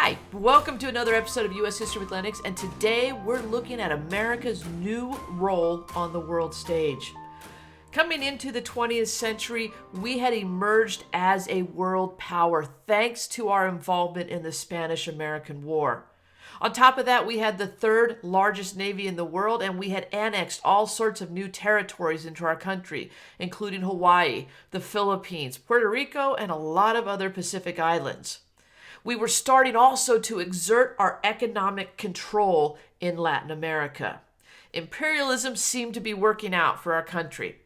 Hi, welcome to another episode of U.S. History with Lennox, and today we're looking at America's new role on the world stage. Coming into the 20th century, we had emerged as a world power thanks to our involvement in the Spanish-American War. On top of that, we had the third largest navy in the world, and we had annexed all sorts of new territories into our country, including Hawaii, the Philippines, Puerto Rico, and a lot of other Pacific islands. We were starting also to exert our economic control in Latin America. Imperialism seemed to be working out for our country.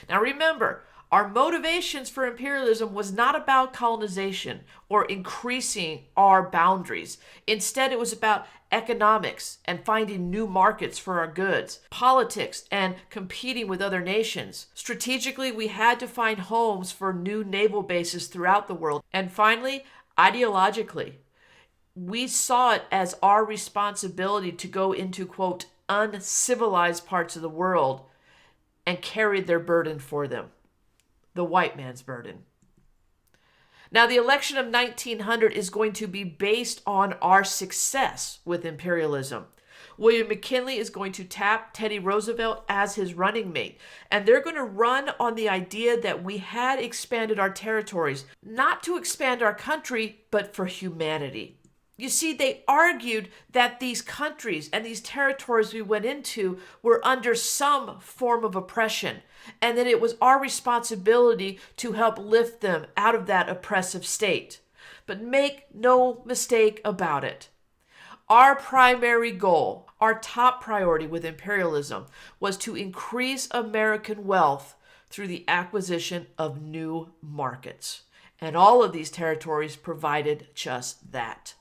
Now remember, our motivations for imperialism was not about colonization or increasing our boundaries. Instead, it was about economics and finding new markets for our goods, politics, and competing with other nations. Strategically, we had to find homes for new naval bases throughout the world. And finally, ideologically, we saw it as our responsibility to go into, quote, uncivilized parts of the world and carry their burden for them, the white man's burden. Now, the election of 1900 is going to be based on our success with imperialism. William McKinley is going to tap Teddy Roosevelt as his running mate. And they're going to run on the idea that we had expanded our territories, not to expand our country, but for humanity. You see, they argued that these countries and these territories we went into were under some form of oppression, and that it was our responsibility to help lift them out of that oppressive state. But make no mistake about it. Our primary goal, our top priority with imperialism, was to increase American wealth through the acquisition of new markets. And all of these territories provided just that.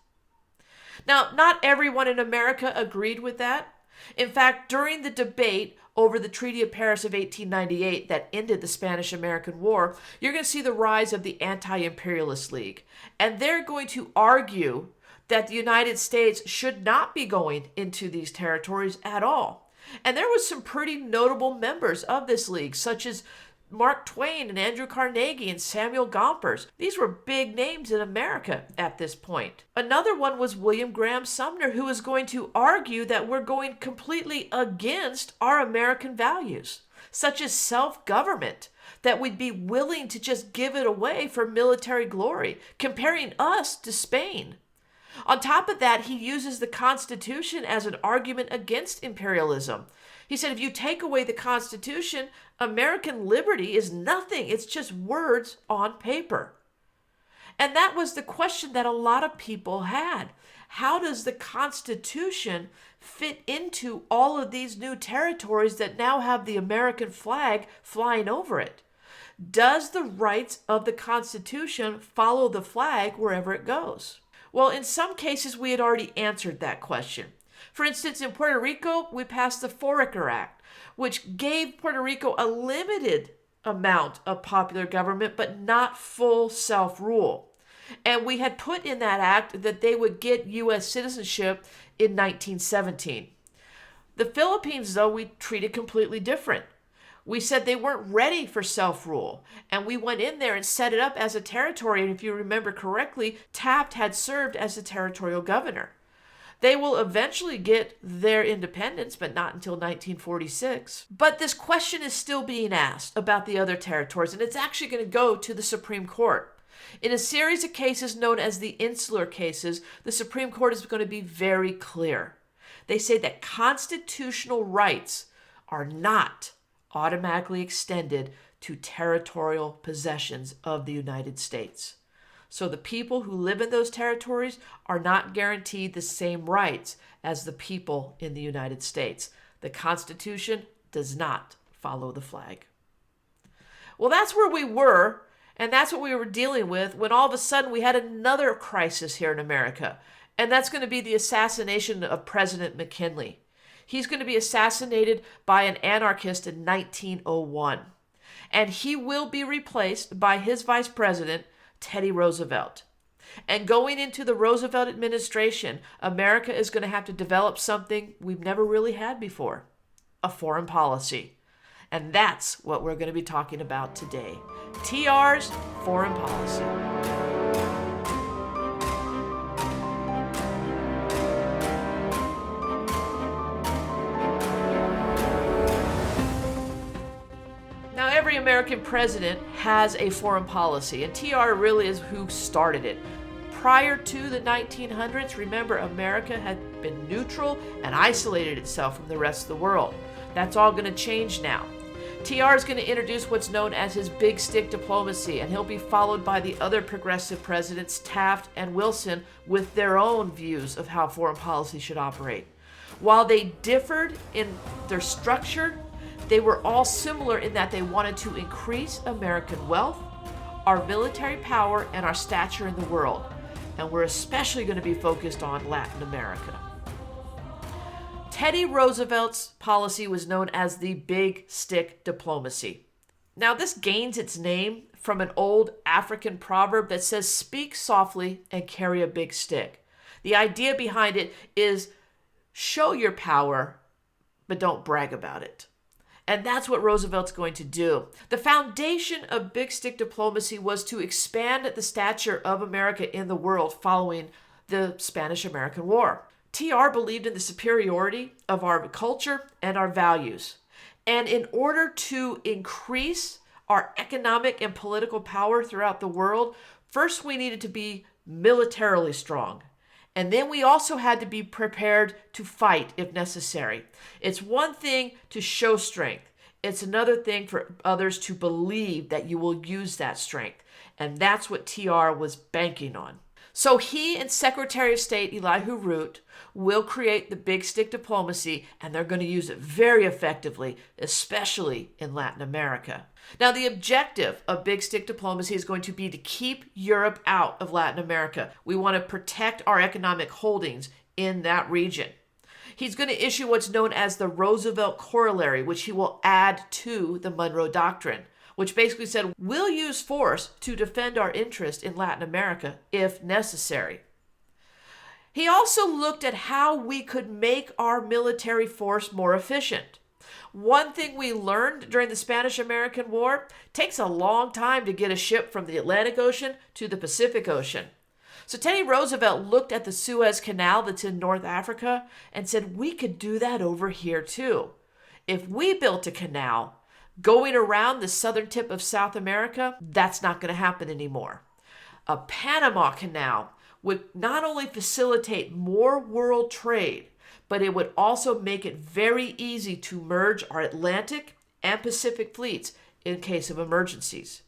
Now, not everyone in America agreed with that. In fact, during the debate over the Treaty of Paris of 1898 that ended the Spanish-American War, you're going to see the rise of the Anti-Imperialist League. And they're going to argue that the United States should not be going into these territories at all. And there was some pretty notable members of this league, such as Mark Twain and Andrew Carnegie and Samuel Gompers. These were big names in America at this point. Another one was William Graham Sumner, who was going to argue that we're going completely against our American values, such as self-government, that we'd be willing to just give it away for military glory, comparing us to Spain. On top of that, he uses the Constitution as an argument against imperialism. He said, if you take away the Constitution, American liberty is nothing. It's just words on paper. And that was the question that a lot of people had. How does the Constitution fit into all of these new territories that now have the American flag flying over it? Does the rights of the Constitution follow the flag wherever it goes? Well, in some cases, we had already answered that question. For instance, in Puerto Rico, we passed the Foraker Act, which gave Puerto Rico a limited amount of popular government, but not full self-rule. And we had put in that act that they would get U.S. citizenship in 1917. The Philippines, though, we treated completely different. We said they weren't ready for self-rule, and we went in there and set it up as a territory. And if you remember correctly, Taft had served as the territorial governor. They will eventually get their independence, but not until 1946. But this question is still being asked about the other territories, and it's actually going to go to the Supreme Court. In a series of cases known as the Insular cases, the Supreme Court is going to be very clear. They say that constitutional rights are not automatically extended to territorial possessions of the United States. So the people who live in those territories are not guaranteed the same rights as the people in the United States. The Constitution does not follow the flag. Well, that's where we were, and that's what we were dealing with when all of a sudden we had another crisis here in America, and that's going to be the assassination of President McKinley. He's going to be assassinated by an anarchist in 1901. And he will be replaced by his vice president, Teddy Roosevelt. And going into the Roosevelt administration, America is going to have to develop something we've never really had before, a foreign policy. And that's what we're going to be talking about today. TR's foreign policy. Now, every American president has a foreign policy, and TR really is who started it. Prior to the 1900s, remember, America had been neutral and isolated itself from the rest of the world. That's all going to change now. TR is going to introduce what's known as his big stick diplomacy, and he'll be followed by the other progressive presidents, Taft and Wilson, with their own views of how foreign policy should operate. While they differed in their structure, they were all similar in that they wanted to increase American wealth, our military power, and our stature in the world. And we're especially going to be focused on Latin America. Teddy Roosevelt's policy was known as the big stick diplomacy. Now, this gains its name from an old African proverb that says, "Speak softly and carry a big stick." The idea behind it is show your power, but don't brag about it. And that's what Roosevelt's going to do. The foundation of big stick diplomacy was to expand the stature of America in the world following the Spanish-American War. TR believed in the superiority of our culture and our values. And in order to increase our economic and political power throughout the world, first we needed to be militarily strong. And then we also had to be prepared to fight if necessary. It's one thing to show strength. It's another thing for others to believe that you will use that strength. And that's what TR was banking on. So he and Secretary of State Elihu Root will create the big stick diplomacy, and they're going to use it very effectively, especially in Latin America. Now, the objective of big stick diplomacy is going to be to keep Europe out of Latin America. We want to protect our economic holdings in that region. He's going to issue what's known as the Roosevelt Corollary, which he will add to the Monroe Doctrine, which basically said we'll use force to defend our interest in Latin America if necessary. He also looked at how we could make our military force more efficient. One thing we learned during the Spanish-American War, takes a long time to get a ship from the Atlantic Ocean to the Pacific Ocean. So Teddy Roosevelt looked at the Suez Canal that's in North Africa and said, we could do that over here too. If we built a canal going around the southern tip of South America, that's not going to happen anymore. A Panama Canal would not only facilitate more world trade, but it would also make it very easy to merge our Atlantic and Pacific fleets in case of emergencies.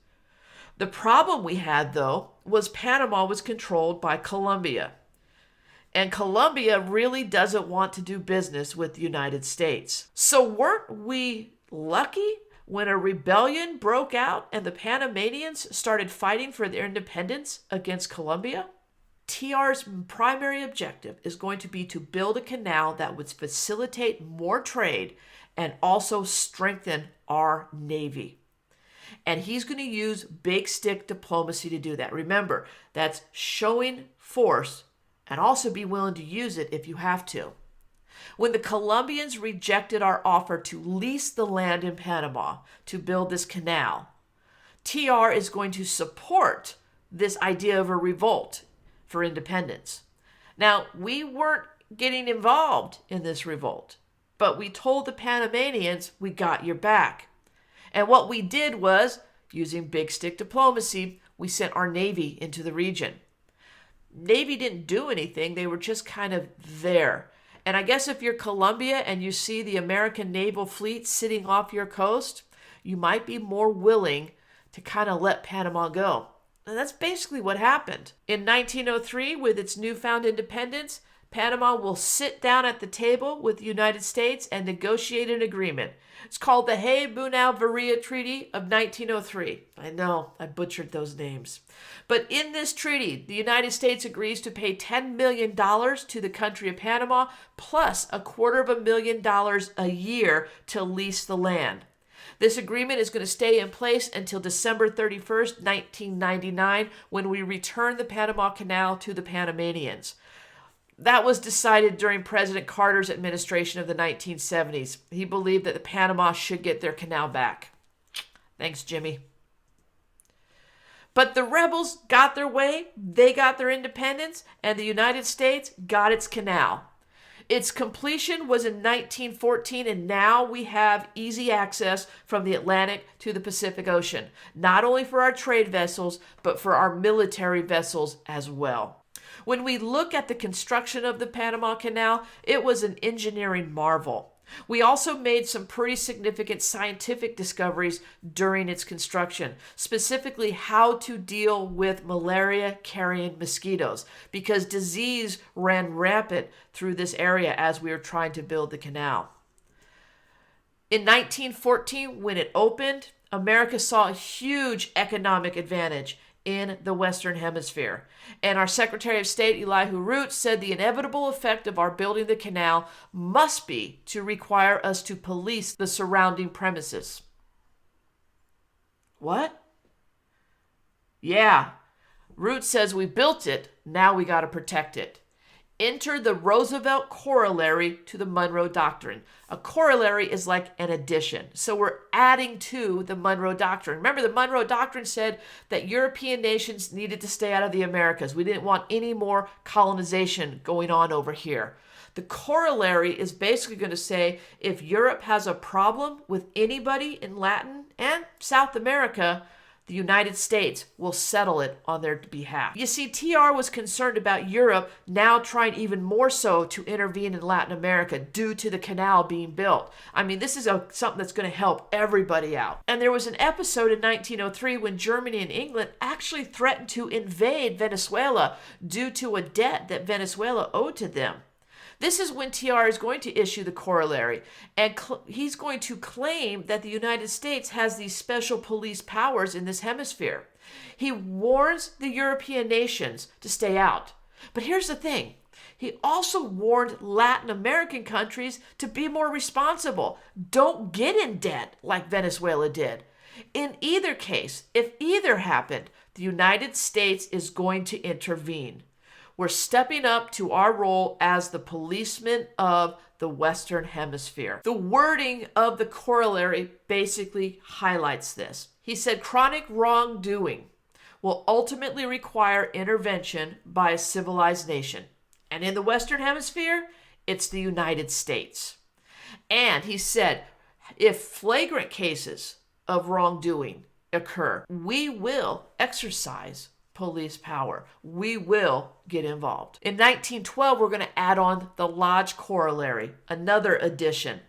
The problem we had, though, was Panama was controlled by Colombia. And Colombia really doesn't want to do business with the United States. So weren't we lucky when a rebellion broke out and the Panamanians started fighting for their independence against Colombia? TR's primary objective is going to be to build a canal that would facilitate more trade and also strengthen our Navy. And he's going to use big stick diplomacy to do that. Remember, that's showing force and also be willing to use it if you have to. When the Colombians rejected our offer to lease the land in Panama to build this canal, TR is going to support this idea of a revolt for independence. Now, we weren't getting involved in this revolt, but we told the Panamanians we got your back. And what we did was, using big stick diplomacy, we sent our Navy into the region. Navy didn't do anything, they were just kind of there. And I guess if you're Colombia and you see the American naval fleet sitting off your coast, you might be more willing to kind of let Panama go. And that's basically what happened. In 1903, with its newfound independence, Panama will sit down at the table with the United States and negotiate an agreement. It's called the Hay-Bunau-Varilla Treaty of 1903. I know, I butchered those names. But in this treaty, the United States agrees to pay $10 million to the country of Panama, plus $250,000 a year to lease the land. This agreement is going to stay in place until December 31st, 1999, when we return the Panama Canal to the Panamanians. That was decided during President Carter's administration of the 1970s. He believed that the Panama should get their canal back. Thanks, Jimmy. But the rebels got their way, they got their independence, and the United States got its canal. Its completion was in 1914, and now we have easy access from the Atlantic to the Pacific Ocean, not only for our trade vessels, but for our military vessels as well. When we look at the construction of the Panama Canal, it was an engineering marvel. We also made some pretty significant scientific discoveries during its construction, specifically how to deal with malaria-carrying mosquitoes, because disease ran rampant through this area as we were trying to build the canal. In 1914, when it opened, America saw a huge economic advantage in the Western Hemisphere. And our Secretary of State, Elihu Root, said the inevitable effect of our building the canal must be to require us to police the surrounding premises. What? Yeah. Root says we built it, now we got to protect it. Enter the Roosevelt corollary to the Monroe Doctrine. A corollary is like an addition. So we're adding to the Monroe Doctrine. Remember, the Monroe Doctrine said that European nations needed to stay out of the Americas. We didn't want any more colonization going on over here. The corollary is basically going to say if Europe has a problem with anybody in Latin and South America, the United States will settle it on their behalf. You see, TR was concerned about Europe now trying even more so to intervene in Latin America due to the canal being built. I mean, this is something that's going to help everybody out. And there was an episode in 1903 when Germany and England actually threatened to invade Venezuela due to a debt that Venezuela owed to them. This is when TR is going to issue the corollary, and he's going to claim that the United States has these special police powers in this hemisphere. He warns the European nations to stay out. But here's the thing. He also warned Latin American countries to be more responsible. Don't get in debt like Venezuela did. In either case, if either happened, the United States is going to intervene. We're stepping up to our role as the policeman of the Western Hemisphere. The wording of the corollary basically highlights this. He said chronic wrongdoing will ultimately require intervention by a civilized nation. And in the Western Hemisphere, it's the United States. And he said, if flagrant cases of wrongdoing occur, we will exercise police power. We will get involved. In 1912, we're going to add on the Lodge Corollary, another addition.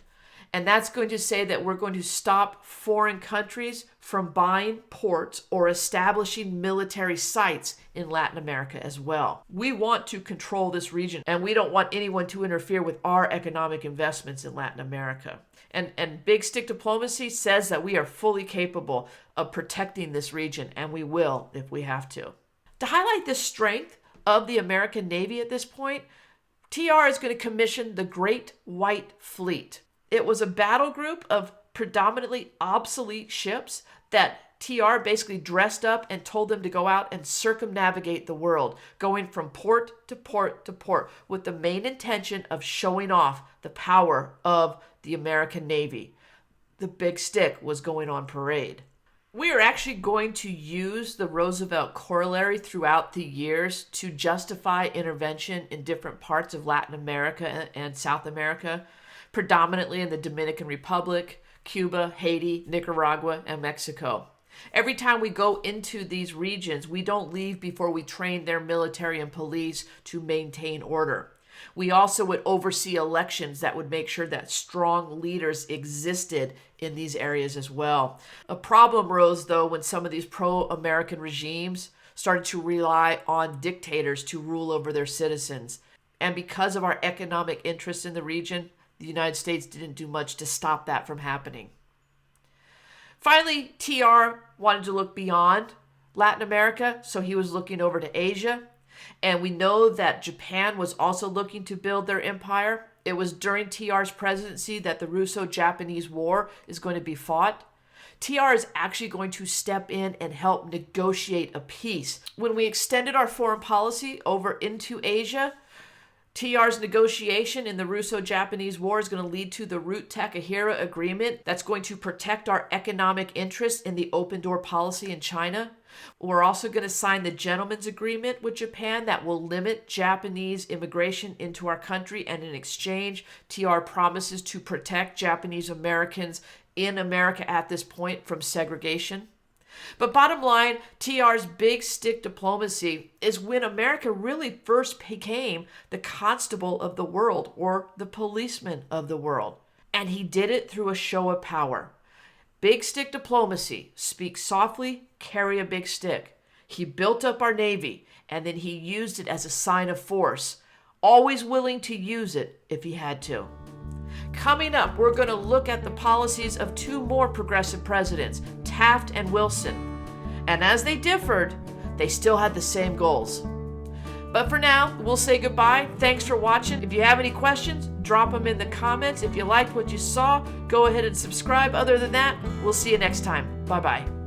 And that's going to say that we're going to stop foreign countries from buying ports or establishing military sites in Latin America as well. We want to control this region, and we don't want anyone to interfere with our economic investments in Latin America. And Big Stick Diplomacy says that we are fully capable of protecting this region, and we will if we have to. To highlight the strength of the American Navy at this point, TR is going to commission the Great White Fleet. It was a battle group of predominantly obsolete ships that TR basically dressed up and told them to go out and circumnavigate the world, going from port to port to port, with the main intention of showing off the power of the American Navy. The Big Stick was going on parade. We are actually going to use the Roosevelt corollary throughout the years to justify intervention in different parts of Latin America and South America, predominantly in the Dominican Republic, Cuba, Haiti, Nicaragua, and Mexico. Every time we go into these regions, we don't leave before we train their military and police to maintain order. We also would oversee elections that would make sure that strong leaders existed in these areas as well. A problem arose, though, when some of these pro-American regimes started to rely on dictators to rule over their citizens. And because of our economic interests in the region, the United States didn't do much to stop that from happening. Finally, TR wanted to look beyond Latin America, so he was looking over to Asia. And we know that Japan was also looking to build their empire. It was during TR's presidency that the Russo-Japanese War is going to be fought. TR is actually going to step in and help negotiate a peace. When we extended our foreign policy over into Asia, TR's negotiation in the Russo-Japanese War is going to lead to the Root-Takahira Agreement that's going to protect our economic interests in the open door policy in China. We're also going to sign the Gentleman's Agreement with Japan that will limit Japanese immigration into our country, and in exchange, TR promises to protect Japanese Americans in America at this point from segregation. But bottom line, TR's big stick diplomacy is when America really first became the constable of the world, or the policeman of the world. And he did it through a show of power. Big stick diplomacy: speak softly, carry a big stick. He built up our Navy, and then he used it as a sign of force, always willing to use it if he had to. Coming up, we're going to look at the policies of two more progressive presidents, Taft and Wilson. And as they differed, they still had the same goals. But for now, we'll say goodbye. Thanks for watching. If you have any questions, drop them in the comments. If you liked what you saw, go ahead and subscribe. Other than that, we'll see you next time. Bye-bye.